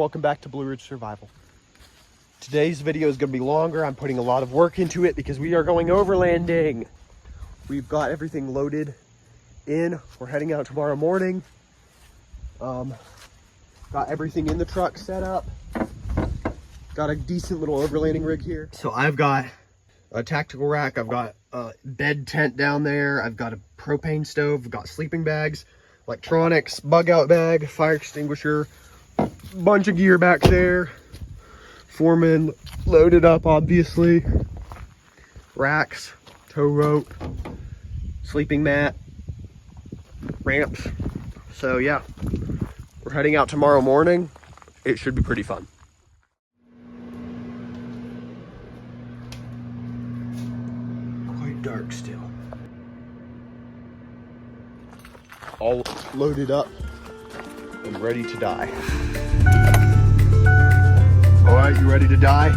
welcome back to Blue Ridge Survival. Today's video is going to be longer. I'm putting a lot of work into it because we are going overlanding. We've got everything loaded in. We're heading out tomorrow morning. Got everything in the truck set up. Got a decent little overlanding rig here. So I've got a tactical rack. I've got a bed tent down there. I've got a propane stove. I've got sleeping bags, electronics, bug out bag, fire extinguisher, bunch of gear back there. Foreman loaded up, obviously. Racks, tow rope, sleeping mat, ramps. So yeah, we're heading out tomorrow morning. It should be pretty fun. Quite dark still. All loaded up and ready to die. All right, you ready to die?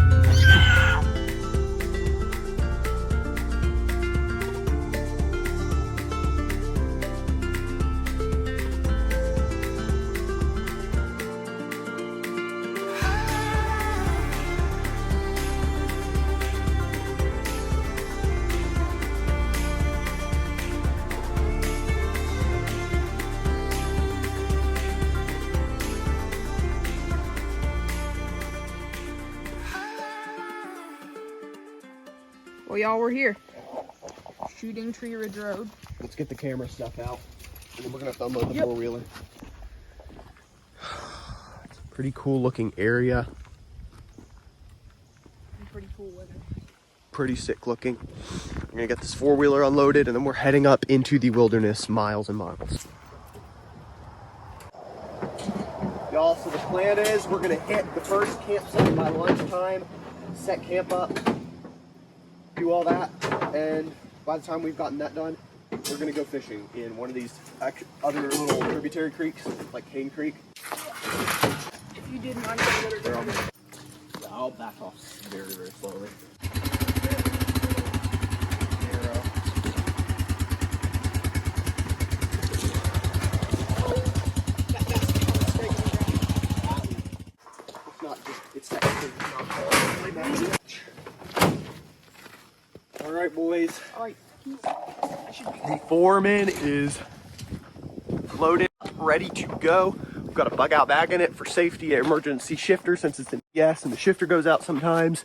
Well, y'all, we're here. Shooting Tree Ridge Road. Let's get the camera stuff out. And then we're gonna have to unload the four-wheeler. It's a pretty cool looking area. And pretty cool weather. Pretty sick looking. We're gonna get this four-wheeler unloaded and then we're heading up into the wilderness miles and miles. Y'all, so the plan is we're gonna hit the first campsite by lunchtime, set camp up, do all that, and by the time we've gotten that done, we're gonna go fishing in one of these other little tributary creeks, like Cane Creek. If you didn't mind, I'll back off very, very slowly. It's not just, it's technically not. All right, boys. all right. The foreman is loaded, ready to go. We've got a bug out bag in it for safety, an emergency shifter since it's in gas and the shifter goes out sometimes.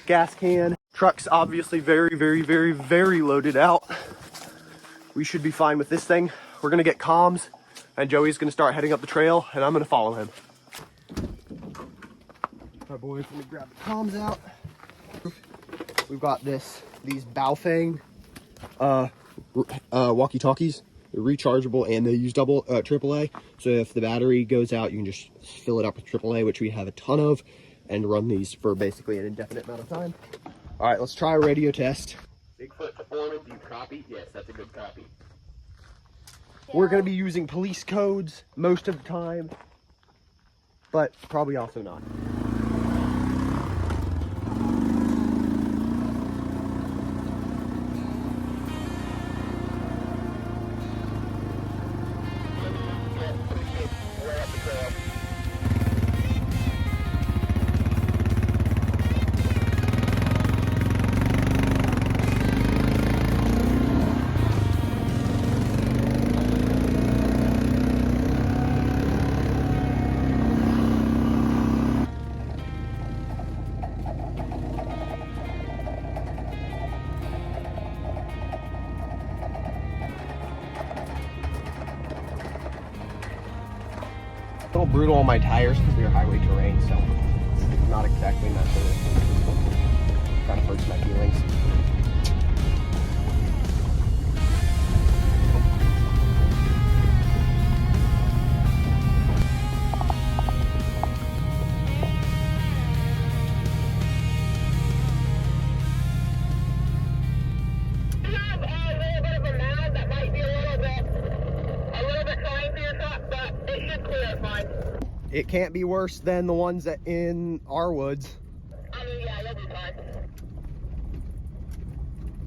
Gas can. Truck's obviously very, very, very, very loaded out. We should be fine with this thing. We're gonna get comms and Joey's gonna start heading up the trail and I'm gonna follow him. All right, boys, let me grab the comms out. We've got these Baofeng walkie-talkies. They're rechargeable and they use AAA. So if the battery goes out, you can just fill it up with AAA, which we have a ton of, and run these for basically an indefinite amount of time. All right, let's try a radio test. Bigfoot Foreman, do you copy? Yes, that's a good copy. Yeah. We're going to be using police codes most of the time, but probably also not. A little brutal on my tires because we are highway terrain, so not exactly not sure. Kind of hurts my feelings. We have a little bit of a mound that might be a little bit trying for your truck, but it should clear it fine. It can't be worse than the ones that in our woods. I mean, yeah, you'll be fine.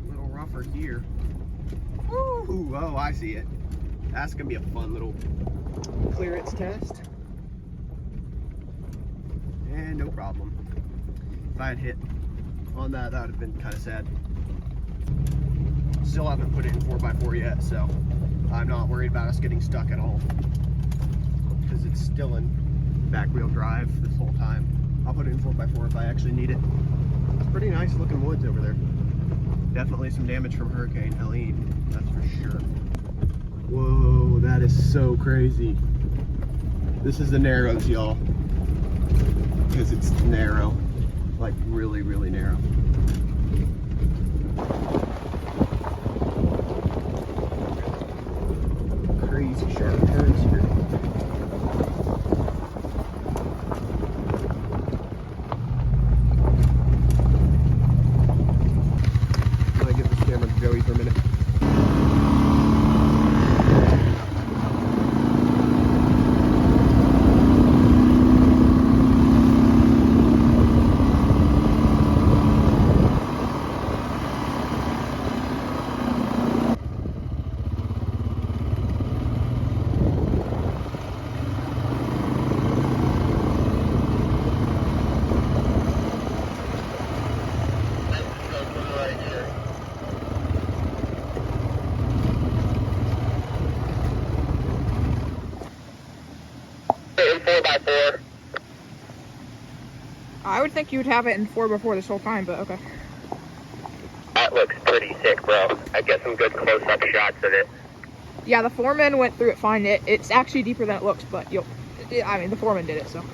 A little rougher here. Ooh, oh, I see it. That's gonna be a fun little clearance test. And no problem. If I had hit on that, that would have been kind of sad. Still haven't put it in 4x4 yet, so I'm not worried about us getting stuck at all. Because it's still in back wheel drive this whole time. I'll put it in 4x4 if I actually need it. It's pretty nice looking woods over there. Definitely some damage from Hurricane Helene, that's for sure. Whoa, that is so crazy. This is the narrows, y'all. Because it's narrow. Like really, really narrow. Crazy sharp turns here. I give this camera to Joey for a minute. I would think you would have it in 4x4 this whole time, but okay. That looks pretty sick, bro. I get some good close-up shots of it. Yeah, the foreman went through it fine. It's actually deeper than it looks, but I mean, the foreman did it, so.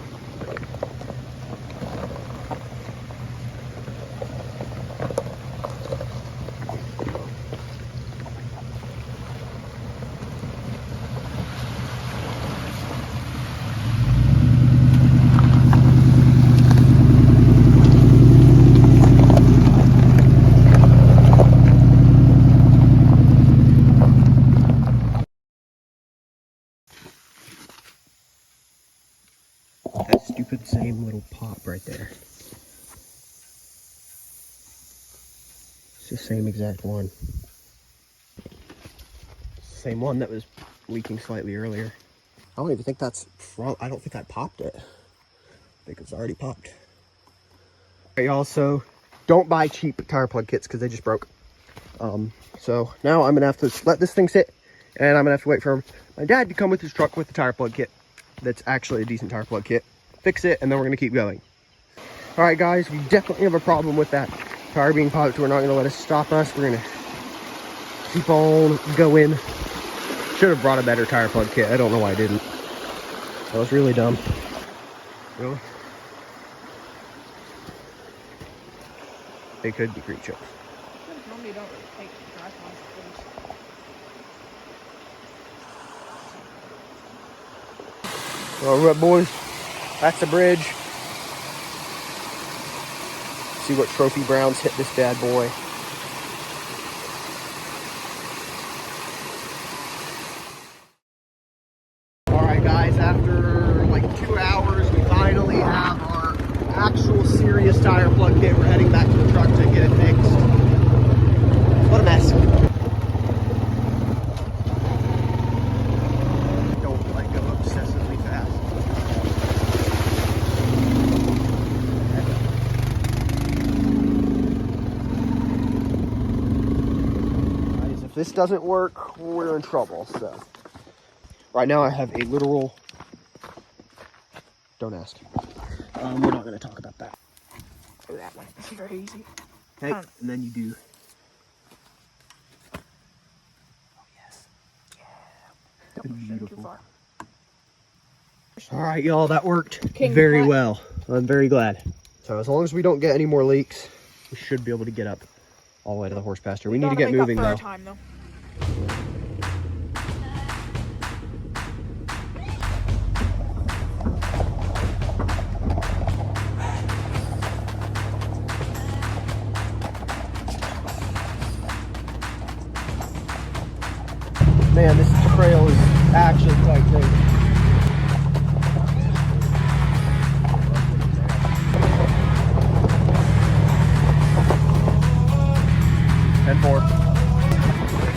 That stupid same little pop right there. It's the same exact one. Same one that was leaking slightly earlier. I don't even think that's from, I don't think I popped it. I think it's already popped. Alright, y'all, so don't buy cheap tire plug kits because they just broke. So now I'm gonna have to let this thing sit, and I'm gonna have to wait for my dad to come with his truck with the tire plug kit. That's actually a decent tire plug kit. Fix it, and then we're gonna keep going. All right, guys, we definitely have a problem with that tire being popped. We're not gonna let it stop us. We're gonna keep on going. Should have brought a better tire plug kit. I don't know why I didn't. That was really dumb. Really? They could be creep chips. Normally don't take dry All right, boys, that's the bridge. See what trophy browns hit this bad boy. All right, guys, after like 2 hours, we finally have our actual serious tire plug kit. We're heading back to the truck to get it fixed. What a mess. Don't like go obsessively fast. Guys, if this doesn't work, we're in trouble. So right now I have a literal, don't ask. We're not going to talk about that. Do that one. It's very easy. Okay, and then you do. Oh, yes. Don't push it too Beautiful. far. All right, y'all, that worked King very Cut. well. I'm very glad. So as long as we don't get any more leaks, we should be able to get up all the way to the horse pasture. We need to gotta get make up moving for though. our time, though. Man, this trail is actually quite crazy. And four.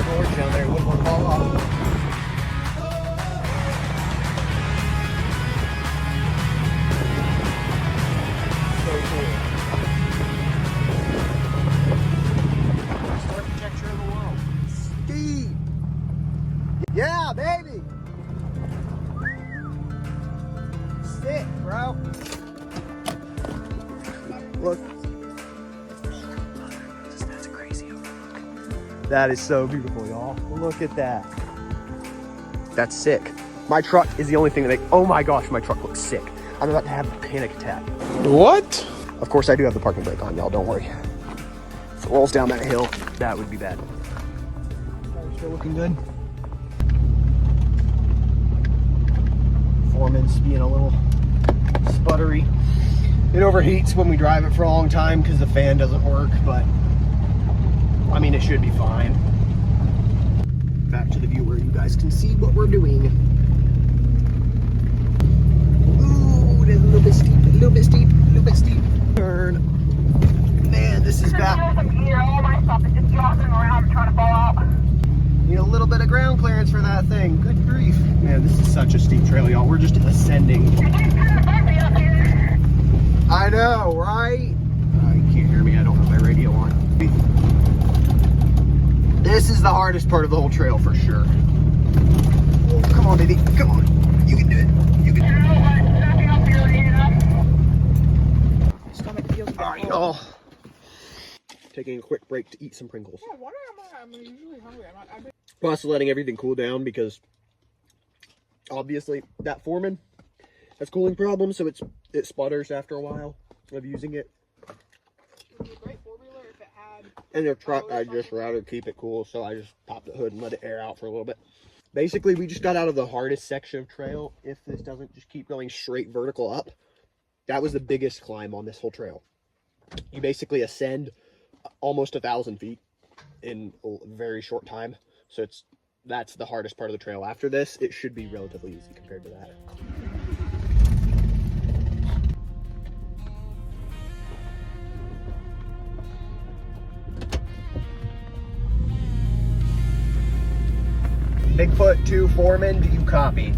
Gorge down there, wouldn't want to fall off. trout. Look. That's a crazy overlook. That is so beautiful, y'all. Look at that. That's sick. My truck is the only thing that oh my gosh, my truck looks sick. I'm about to have a panic attack. What? Of course I do have the parking brake on, y'all, don't worry. If it rolls down that hill, that would be bad. Still looking good. Foreman's being a little sputtery. It overheats when we drive it for a long time because the fan doesn't work, but I mean, it should be fine. Back to the view where you guys can see what we're doing. Ooh, it is a little bit steep, a little bit steep, a little bit steep. Turn. Man, this is bad. All my stuff is just jogging around trying to fall out. Need a little bit of ground clearance for that thing. Good grief. Man, this is such a steep trail, y'all. We're just ascending. I know, right? You can't hear me. I don't have my radio on. This is the hardest part of the whole trail for sure. Oh, come on, baby. Come on. You can do it. You can do it. Stomach feels All right, y'all. Taking a quick break to eat some Pringles. Yeah, why am I usually hungry? Plus letting everything cool down because obviously that Foreman has cooling problems, so it sputters after a while of using it. It would be a great four-wheeler if it had... And the truck, I'd just rather keep it cool, so I just pop the hood and let it air out for a little bit. Basically, we just got out of the hardest section of trail. If this doesn't just keep going straight vertical up, that was the biggest climb on this whole trail. You basically ascend almost 1,000 feet in a very short time. So that's the hardest part of the trail. After this, it should be relatively easy compared to that. Bigfoot 2 Foreman, do you copy?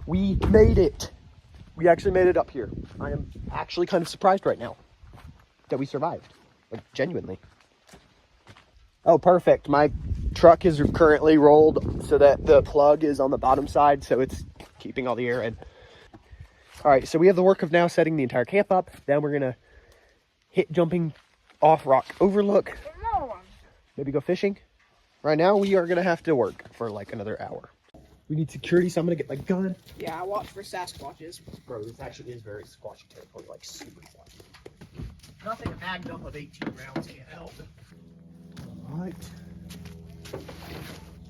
We made it. We actually made it up here. I am actually kind of surprised right now that we survived. Like, genuinely. Oh, perfect. My truck is currently rolled so that the plug is on the bottom side, so it's keeping all the air in. All right, so we have the work of now setting the entire camp up. Then we're going to hit jumping off rock overlook. Maybe go fishing. Right now, we are going to have to work for like another hour. We need security, so I'm gonna get my gun. Yeah, I watch for Sasquatches. Bro, this actually is very squashy territory, like super squashy. Nothing a mag dump of 18 rounds can't help. Alright.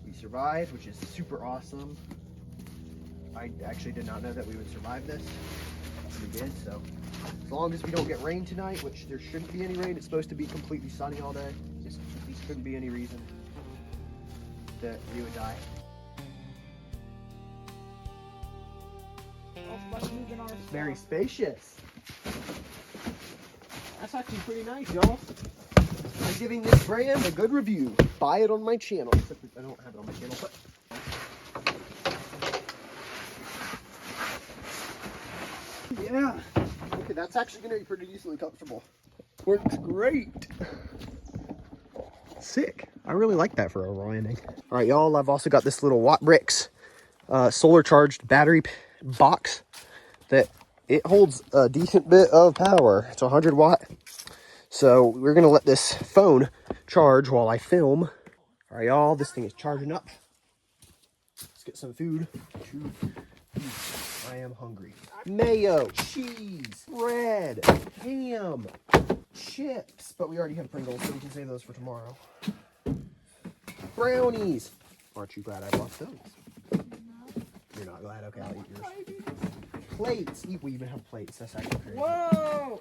We survived, which is super awesome. I actually did not know that we would survive this. We did, so as long as we don't get rain tonight, which there shouldn't be any rain, it's supposed to be completely sunny all day. Just there shouldn't be any reason that we would die. Very spacious. That's actually pretty nice, y'all. I'm giving this brand a good review. Buy it on my channel. Except I don't have it on my channel, but yeah. Okay, that's actually gonna be pretty decently comfortable. Works great. Sick. I really like that for a raw ending. All right, y'all. I've also got this little Watt Bricks solar charged battery box that it holds a decent bit of power. It's 100 watt. So we're gonna let this phone charge while I film. All right, y'all, this thing is charging up. Let's get some food. I am hungry. Mayo, cheese, bread, ham, chips. But we already have Pringles, so we can save those for tomorrow. Brownies. Aren't you glad I bought those? You're not glad? Okay, I'll eat yours. plates. We even have plates. That's actually crazy. Whoa!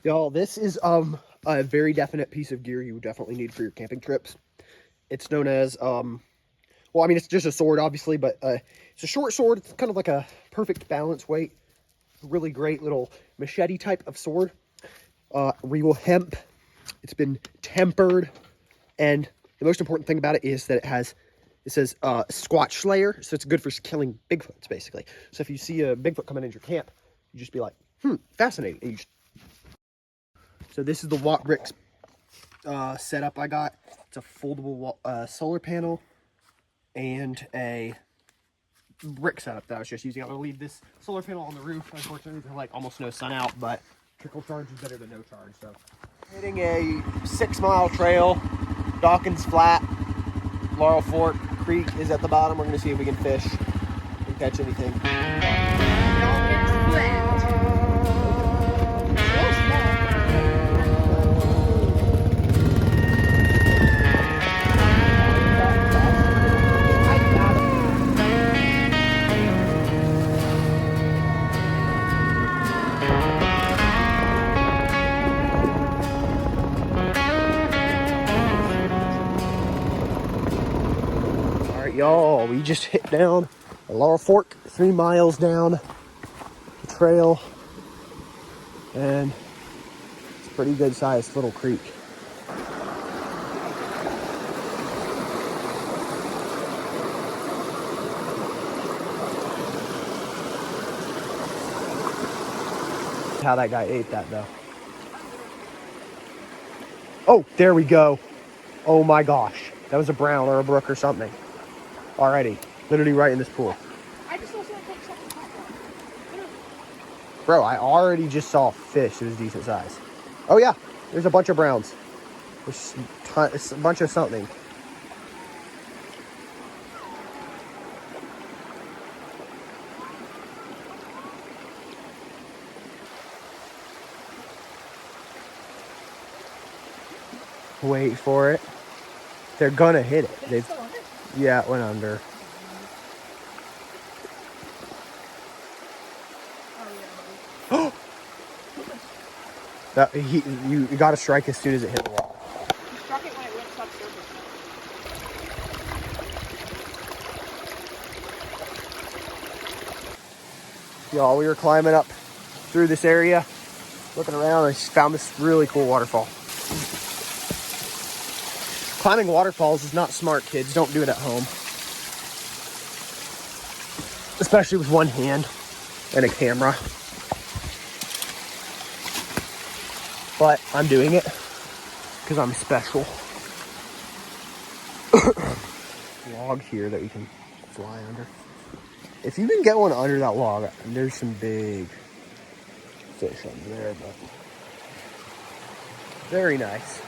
Y'all, this is a very definite piece of gear you definitely need for your camping trips. It's known as well, I mean, it's just a sword, obviously, but it's a short sword. It's kind of like a perfect balance weight. Really great little machete type of sword. Real hemp. It's been tempered, and the most important thing about it is that it says Squatch Slayer, so it's good for killing Bigfoots, basically. So if you see a Bigfoot coming into your camp, you just be like, fascinating. And you just... So this is the Watt Bricks setup I got. It's a foldable solar panel and a brick setup that I was just using. I'm going to leave this solar panel on the roof. Unfortunately, there's like almost no sun out, but trickle charge is better than no charge. So hitting a 6-mile trail, Dawkins Flat, Laurel Fork Creek is at the bottom. We're going to see if we can fish and catch anything. Y'all, we just hit down a Laurel Fork, 3 miles down the trail, and it's a pretty good sized little creek. How that guy ate that though. Oh, there we go. Oh my gosh, that was a brown or a brook or something. Already, literally right in this pool. I just saw someone put something top. Bro, I already just saw fish. It was decent size. Oh yeah, there's a bunch of browns. There's a bunch of something. Wait for it. They're gonna hit it. They've, yeah, it went under. That you got to strike as soon as it hit the wall. You struck it when it went subsurface. Y'all, we were climbing up through this area, looking around, and I just found this really cool waterfall. Climbing waterfalls is not smart, kids. Don't do it at home. Especially with one hand and a camera. But I'm doing it because I'm special. Log here that we can fly under. If you can get one under that log, there's some big fish under there, but very nice.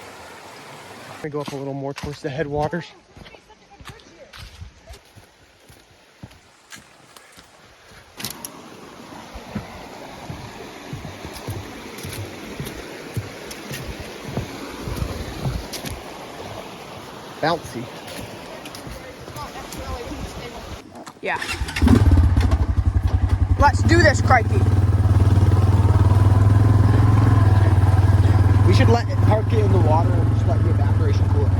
I'm gonna go up a little more towards the headwaters. Bouncy. Yeah. Let's do this, crikey. We should let it park it in the water and just let the evaporation cool it.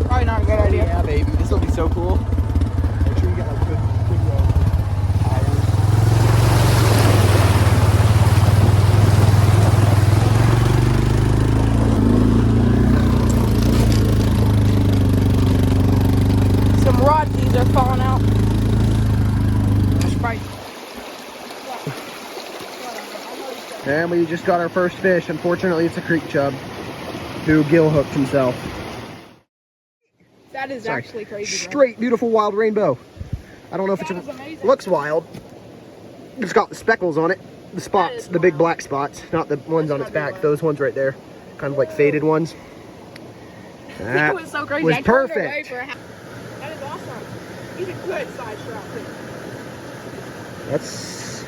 Probably not a good idea. Yeah, baby. This will be so cool. Make sure you get like good tires. Some rodsies are falling out. Right. And we just got our first fish. Unfortunately, it's a creek chub who gill hooked himself. That is actually crazy. Straight, beautiful wild rainbow. I don't know if it looks wild. It's got the speckles on it. The spots, the big black spots, not the ones on its back. Those ones right there, kind of like faded ones. That was so crazy. was I turned away perfect. for a that is awesome. He's a good size trout too. That's,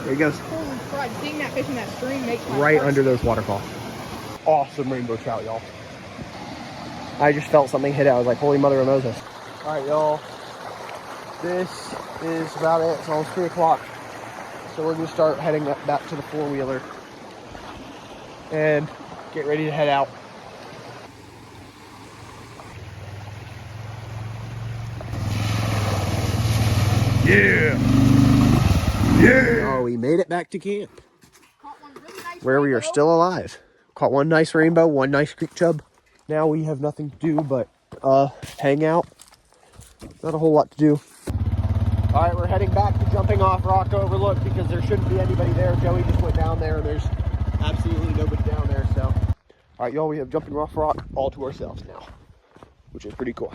there he goes. Holy crud, seeing that fish in that stream makes my right heart under skip. those waterfalls. awesome rainbow trout, y'all. I just felt something hit it. I was like, holy mother of Moses. All right, y'all. This is about it. It's almost 3 o'clock. So we're gonna start heading back to the four-wheeler and get ready to head out. Yeah. Yeah. Oh, we made it back to camp. Where we are still alive. Caught one nice rainbow, one nice creek chub. Now we have nothing to do but hang out. Not a whole lot to do. All right, we're heading back to jumping off rock overlook because there shouldn't be anybody there. Joey just went down there and there's absolutely nobody down there. So, all right, y'all, we have jumping off rock all to ourselves now, which is pretty cool.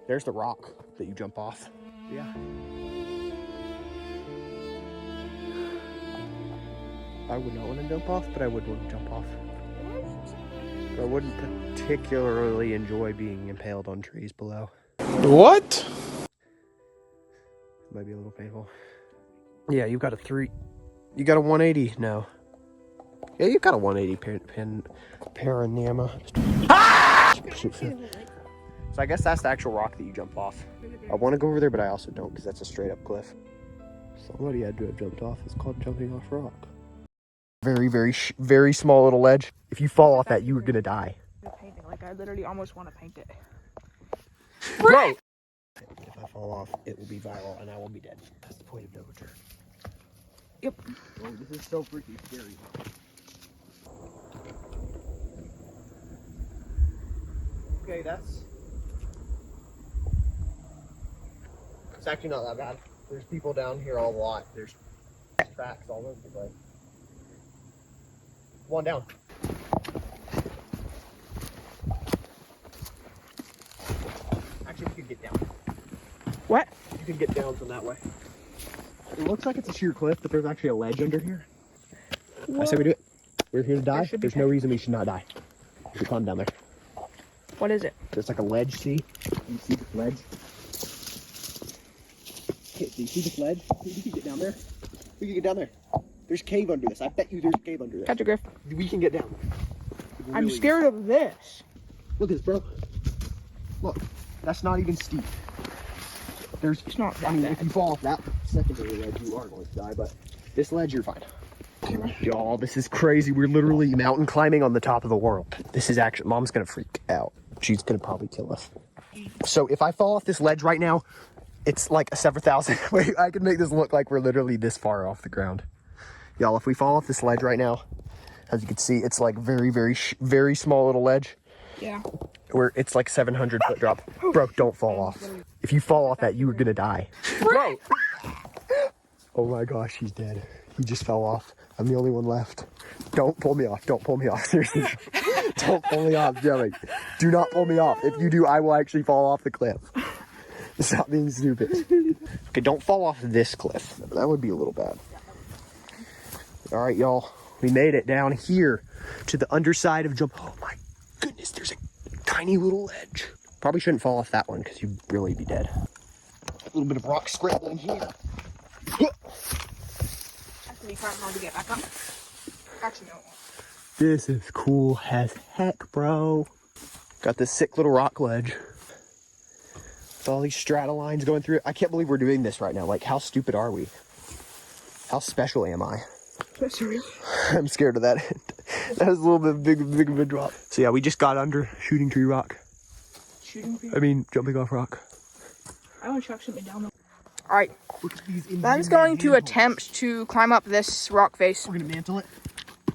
There's the rock that you jump off. Yeah. I would not want to jump off, but I would want to jump off. I wouldn't particularly enjoy being impaled on trees below. What? It might be a little painful. Yeah, you've got a 180 now. Yeah, you've got a 180 panorama. So I guess that's the actual rock that you jump off. I want to go over there, but I also don't because that's a straight up cliff. Somebody had to have jumped off. It's called jumping off rock. Very, very small little ledge. If you fall off that, you are gonna die. Painting, like I literally almost want to paint it. Bro! If I fall off, it will be viral and I will be dead. That's the point of no return. Yep. Oh, this is so freaking scary. Okay, it's actually not that bad. There's people down here a lot. There's tracks all over the place. One down. Actually, you can get down. What? You can get down from that way. It looks like it's a sheer cliff, but there's actually a ledge under here. I say we do it. We're here to die. There's no reason we should not die. We climb down there. What is it? There's like a ledge, see? You see this ledge? Okay, do you see this ledge? We can get down there. We can get down there. There's a cave under this. I bet you there's a cave under this. Catch a griff. We can get down. Really I'm scared of this. Look at this, bro. Look, that's not even steep. It's not that bad. If you fall off that secondary ledge, you are going to die, but this ledge, you're fine. Y'all, this is crazy. We're literally mountain climbing on the top of the world. This is actually, Mom's gonna freak out. She's gonna probably kill us. So if I fall off this ledge right now, it's like a several thousand. Wait, I can make this look like we're literally this far off the ground. Y'all, if we fall off this ledge right now, as you can see, it's like very small little ledge. Yeah. Where it's like 700 foot drop. Bro, don't fall off. If you fall off that, you are gonna die. Bro! Oh my gosh, he's dead. He just fell off. I'm the only one left. Don't pull me off. Don't pull me off. Seriously. Don't pull me off, Joey. Do not pull me off. If you do, I will actually fall off the cliff. Stop being stupid. Okay, don't fall off this cliff. That would be a little bad. All right, y'all. We made it down here to the underside of jump. Oh my goodness, there's a tiny little ledge. Probably shouldn't fall off that one because you'd really be dead. A little bit of rock scrambling here. That's gonna be kind of hard to get back up. Actually, no. This is cool as heck, bro. Got this sick little rock ledge. With all these strata lines going through it. I can't believe we're doing this right now. Like, how stupid are we? How special am I? Serious? I'm scared of that. That was a little bit big of a drop. So yeah, we just got under shooting tree rock. Jumping off rock. I want to chuck something down. Alright. Ben's going to attempt to climb up this rock face. We're going to mantle it.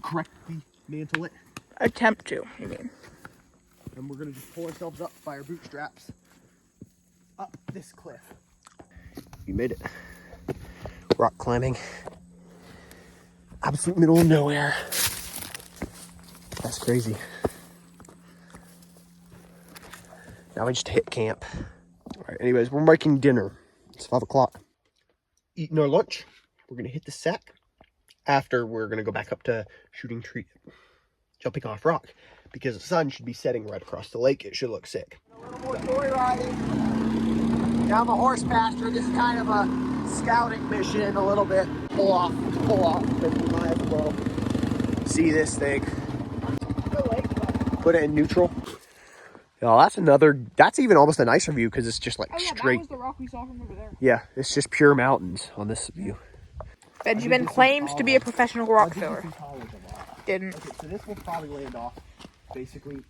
Correctly mantle it. Attempt to, you mean. And we're going to just pull ourselves up by our bootstraps. Up this cliff. You made it. Rock climbing. Absolute middle of nowhere. That's crazy. Now we just hit camp. All right, anyways, we're making dinner. It's 5 o'clock. Eating our lunch. We're gonna hit the sack. After, we're gonna go back up to jumping off rock. because the sun should be setting right across the lake. It should look sick. A little more joyriding down the horse pasture. This is kind of a scouting mission, a little bit. Pull off, and we might as well see this thing. Put it in neutral. Oh, that's even almost a nicer view because it's just like straight. That was the rock we saw from over there. Yeah, it's just pure mountains on this view. Benjamin claims to be a professional rock thrower. Didn't. Okay, so this will probably land off basically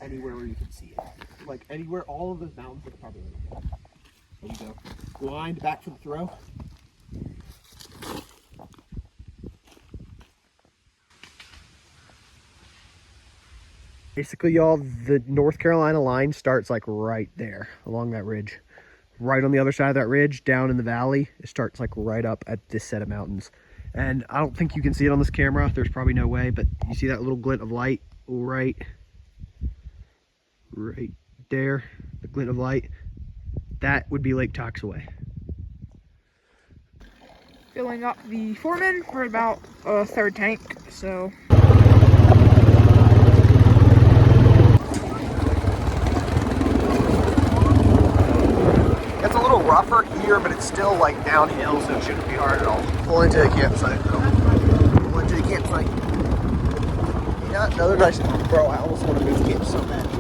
anywhere where you can see it. Like anywhere, all of those mountains will probably land off. There you go. Blind back for the throw. Basically, y'all, the North Carolina line starts like right there along that ridge. Right on the other side of that ridge, down in the valley, it starts like right up at this set of mountains. And I don't think you can see it on this camera. There's probably no way, but you see that little glint of light right there, the glint of light? That would be Lake Toxaway. Filling up the Foreman. We're about a third tank, so. It's a little rougher here, but it's still like downhill, so it shouldn't be hard at all. Pull into the campsite. Pull into the campsite. Yeah, another nice. Bro, I almost want to move camp so bad. I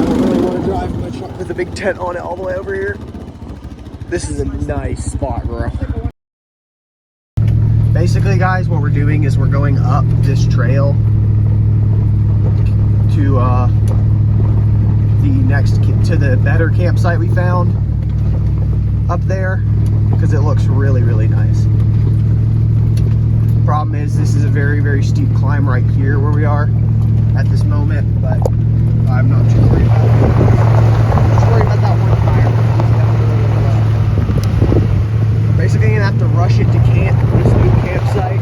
don't really want to drive my truck with a big tent on it all the way over here. This is a nice spot, bro. Basically, guys, what we're doing is we're going up this trail to to the better campsite we found up there because it looks really, really nice. Problem is, this is a very, very steep climb right here where we are at this moment, but I'm not too worried about it. I'm just worried about that one tire. Basically, you're gonna have to rush it to camp, this new campsite.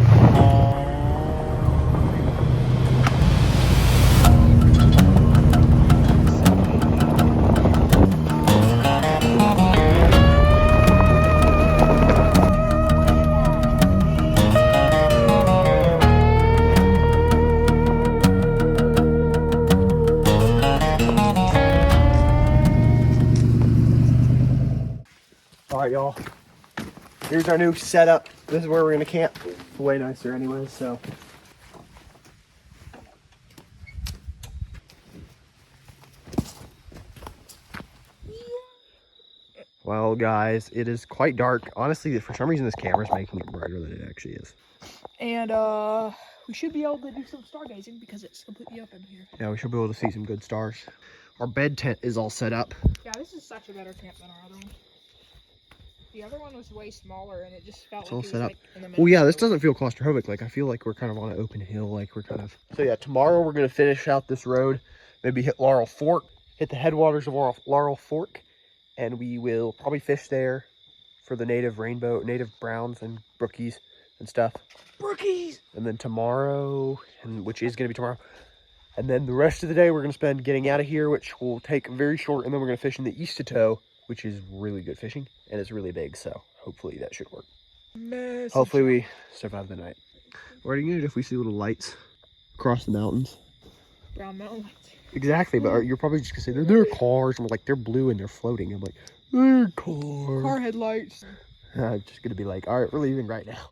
Alright, y'all, here's our new setup. This is where we're gonna camp. It's way nicer anyways, so. Well, guys, it is quite dark. Honestly, for some reason this camera's making it brighter than it actually is. And we should be able to do some stargazing because it's completely open here. Yeah, we should be able to see some good stars. Our bed tent is all set up. Yeah, this is such a better camp than our other one. The other one was way smaller and it just felt It's like all it was set up. like in the middle. Well, yeah, this doesn't feel claustrophobic. Like, I feel like we're kind of on an open hill. Like, we're kind of... So, yeah, tomorrow we're going to finish out this road. Maybe hit Laurel Fork. Hit the headwaters of Laurel Fork. And we will probably fish there for the native browns and brookies and stuff. Brookies! And then tomorrow, which is going to be tomorrow. And then the rest of the day we're going to spend getting out of here, which will take very short. And then we're going to fish in the East Toe, which is really good fishing. And it's really big, so hopefully that should work. Hopefully we survive the night. What are you going to do if we see little lights across the mountains? Brown mountain lights. Exactly, but you're probably just going to say, they're cars. And we're like, they're blue and they're floating. I'm like, they're cars. Car headlights. I'm just going to be like, all right, we're leaving right now.